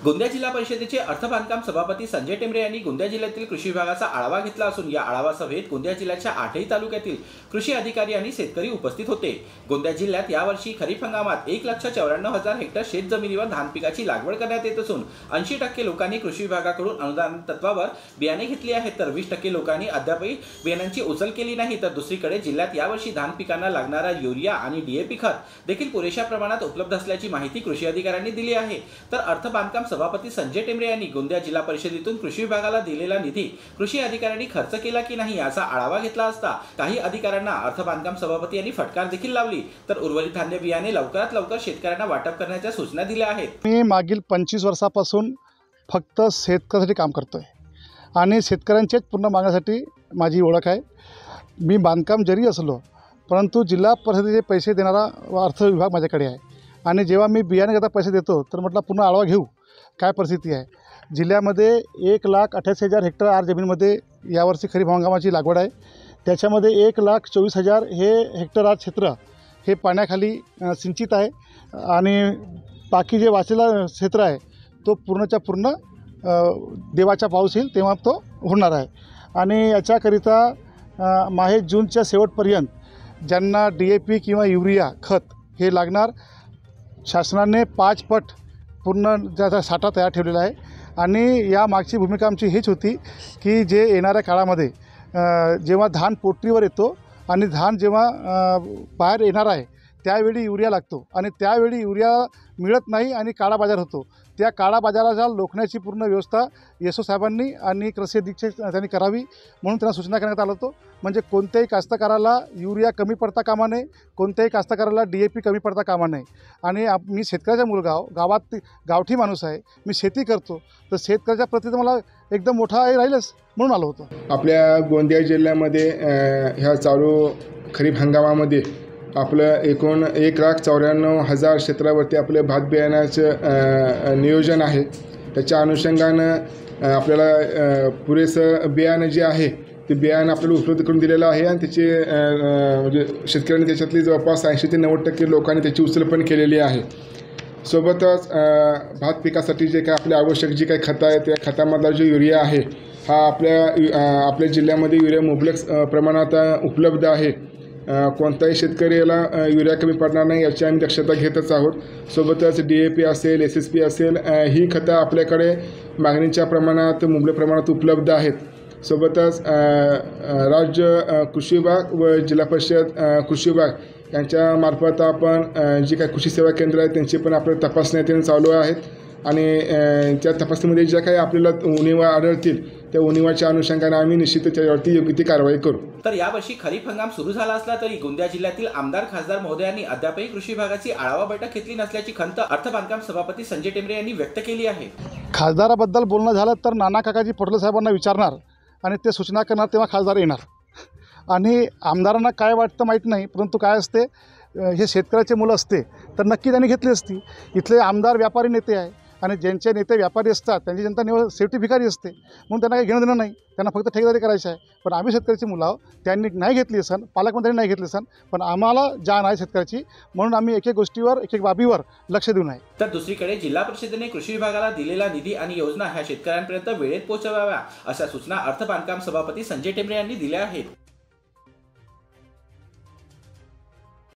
गोंदिया जिल्हा परिषदेचे अर्थबांधकाम सभापती संजय टेंबरे यांनी गोंदिया जिल्ह्यातील कृषी विभागाचा आढावा घेतला असून या आढावा सभेत गोंदिया जिल्ह्याच्या 8ही तालुक्यातील कृषी अधिकारी आणि शेतकरी उपस्थित होते। गोंदिया जिल्ह्यात यावर्षी खरीप हंगामात 1,94,000 हेक्टर शेत जमिनीवर धान पिकाची लागवड करण्यात येत असून 80% लोकांनी कृषी विभागाकडून अनुदान तत्वावर बियाणे घेतली आहेत, तर 20% लोकांनी अद्यापही बियाणांची उचल केली नाही। तर दुसरीकडे जिल्ह्यात यावर्षी धान पिकांना लागणारा युरिया आणि डीएपी खत देखील पुरेशा प्रमाणात उपलब्ध असल्याची माहिती कृषी अधिकाऱ्यांनी दिली आहे। तर अर्थबांधकाम सभापती संजय टेंबरे यांनी गोंदिया जिल्हा परिषदेतून कृषी विभागाला दिलेला निधी कृषी अधिकाऱ्यांनी खर्च केला की नाही याचा आढावा घेतला असता काही अधिकाऱ्यांना अर्थबांधकाम सभापती यांनी फटकार देखील लावली। तर उर्वरित धान्य बियाणे लवकरात लवकर शेतकऱ्यांना वाटप करण्याच्या सूचना दिल्या आहेत। मी मागील 25 वर्षापासून फक्त शेतकऱ्यांसाठी काम करतोय आणि शेतकऱ्यांच्याच पूर्ण मागण्यासाठी माझी ओळख आहे। मी बांधकाम जरी असलो परंतु जिल्हा परिषदेचे पैसे देणारा अर्थ विभाग माझ्याकडे आहे आणि जेव्हा मी बियाणे करता पैसे देतो तर म्हटलं पूर्ण आढावा घेऊ काय परिस्थिती आहे। जिल्ह्यामध्ये 1,88,000 हेक्टर आर जमीनमध्ये यावर्षी खरीप हंगामाची लागवड आहे। त्याच्यामध्ये 1,24,000 हे हेक्टर आर क्षेत्र हे पाण्याखाली सिंचित आहे आणि बाकी जे वाचलेला क्षेत्र आहे तो पूर्णच्या पूर्ण देवाचा पाऊस येईल तेव्हा तो होणार आहे। आणि याच्याकरिता माहे जूनच्या शेवटपर्यंत ज्यांना डीएपी किंवा युरिया खत हे लागणार शासनाने 5 पट पूर्ण त्याचा साठा तयार ठेवलेला आहे। आणि या मागची भूमिका आमची हीच होती की जे येणाऱ्या काळामध्ये जेव्हा धान पोटरीवर येतो आणि धान जेव्हा बाहेर येणार आहे त्यावेळी युरिया लागतो आणि त्यावेळी युरिया मिळत नाही आणि काळा बाजार होतो। त्या काळा बाजाराला रोखण्याची पूर्ण व्यवस्था एसओ साहेबांनी आणि कृषी अधीक्षक त्यांनी करावी म्हणून त्यांना सूचना करण्यात आलं होतं। म्हणजे कोणत्याही कास्तकाराला युरिया कमी पडता कामा नये, कोणत्याही कास्तकाराला डीएपी कमी पडता कामा नये। आणि मी शेतकऱ्याचा मुलगा गावात गावठी माणूस आहे, मी शेती करतो, तर शेतकऱ्याच्या प्रती तर मला एकदम मोठा राहीलच म्हणून आलो होतो। आपल्या गोंदिया जिल्ह्यामध्ये ह्या चालू खरीप हंगामामध्ये आपलं एकूण 1,94,000 क्षेत्रावरती आपले भात बियाण्याचं नियोजन आहे। त्याच्या अनुषंगानं आपल्याला पुरेसं बियाणं जे आहे ते बियाणं आपल्याला उपलब्ध करून दिलेलं आहे आणि त्याचे म्हणजे शेतकऱ्यांनी त्याच्यातली जवळपास 80 ते 90% लोकांनी त्याची उचल पण केलेली आहे। सोबतच भात पिकासाठी जे काय आपले आवश्यक जी काही खतं आहे त्या खतामधला जो युरिया आहे हा आपल्या जिल्ह्यामध्ये युरिया मुबलक प्रमाणात उपलब्ध आहे। कोणताही शेतकऱ्याला युरिया कमी पडणार नाही याची आम्ही दक्षता घेतच आहोत। सोबतच डीएपी असेल, एसएसपी असेल ही खतं आपल्याकडे मागणीच्या प्रमाणात मुबलक प्रमाणात उपलब्ध आहेत। सोबतच राज्य कृषी विभाग व जिल्हा परिषद कृषी विभाग यांच्यामार्फत आपण जी काही कृषी सेवा केंद्र आहेत त्यांची पण आपल्या तपासण्या चालू आहेत आणि त्या तपासणीमध्ये ज्या काही आपल्याला उणिवा आढळतील त्या उणिवाच्या अनुषंगाने आम्ही निश्चित त्याच्यावरती योग्य ती कारवाई करू। तर यावर्षी खरीप हंगाम सुरू झाला असला तरी गोंदिया जिल्ह्यातील आमदार खासदार महोदयांनी अद्यापही कृषी विभागाची आढावा बैठक घेतली नसल्याची खंत अर्थबांधकाम सभापती संजय टेंबरे यांनी व्यक्त केली आहे। खासदाराबद्दल बोलणं झालं तर नाना काकाजी पटोले साहेबांना विचारणार आणि ते सूचना करणार तेव्हा खासदार येणार। आणि आमदारांना काय वाटतं माहीत नाही, परंतु काय असते हे शेतकऱ्याचे मुलं असते तर नक्की त्यांनी घेतली असती। इथले आमदार व्यापारी नेते आहे आणि ज्यांचे नेते व्यापारी असतात त्यांची जनता निवड सेफ्टी भिकारी असते म्हणून त्यांना काही घेणं देणं नाही, त्यांना फक्त ठेकेदारी करायची आहे। पण आम्ही शेतकऱ्याची मुलं आहोत, त्यांनी नाही घेतली असन, पालकमंत्र्यांनी नाही घेतली असन, पण आम्हाला जाण आहे शेतकऱ्याची म्हणून आम्ही एक एक गोष्टीवर एक एक बाबीवर लक्ष देऊ नये। तर दुसरीकडे जिल्हा परिषदेने कृषी विभागाला दिलेला निधी आणि योजना ह्या शेतकऱ्यांपर्यंत वेळेत पोहोचवाव्या अशा सूचना अर्थबांधकाम सभापती संजय टेंबरे यांनी दिल्या आहेत।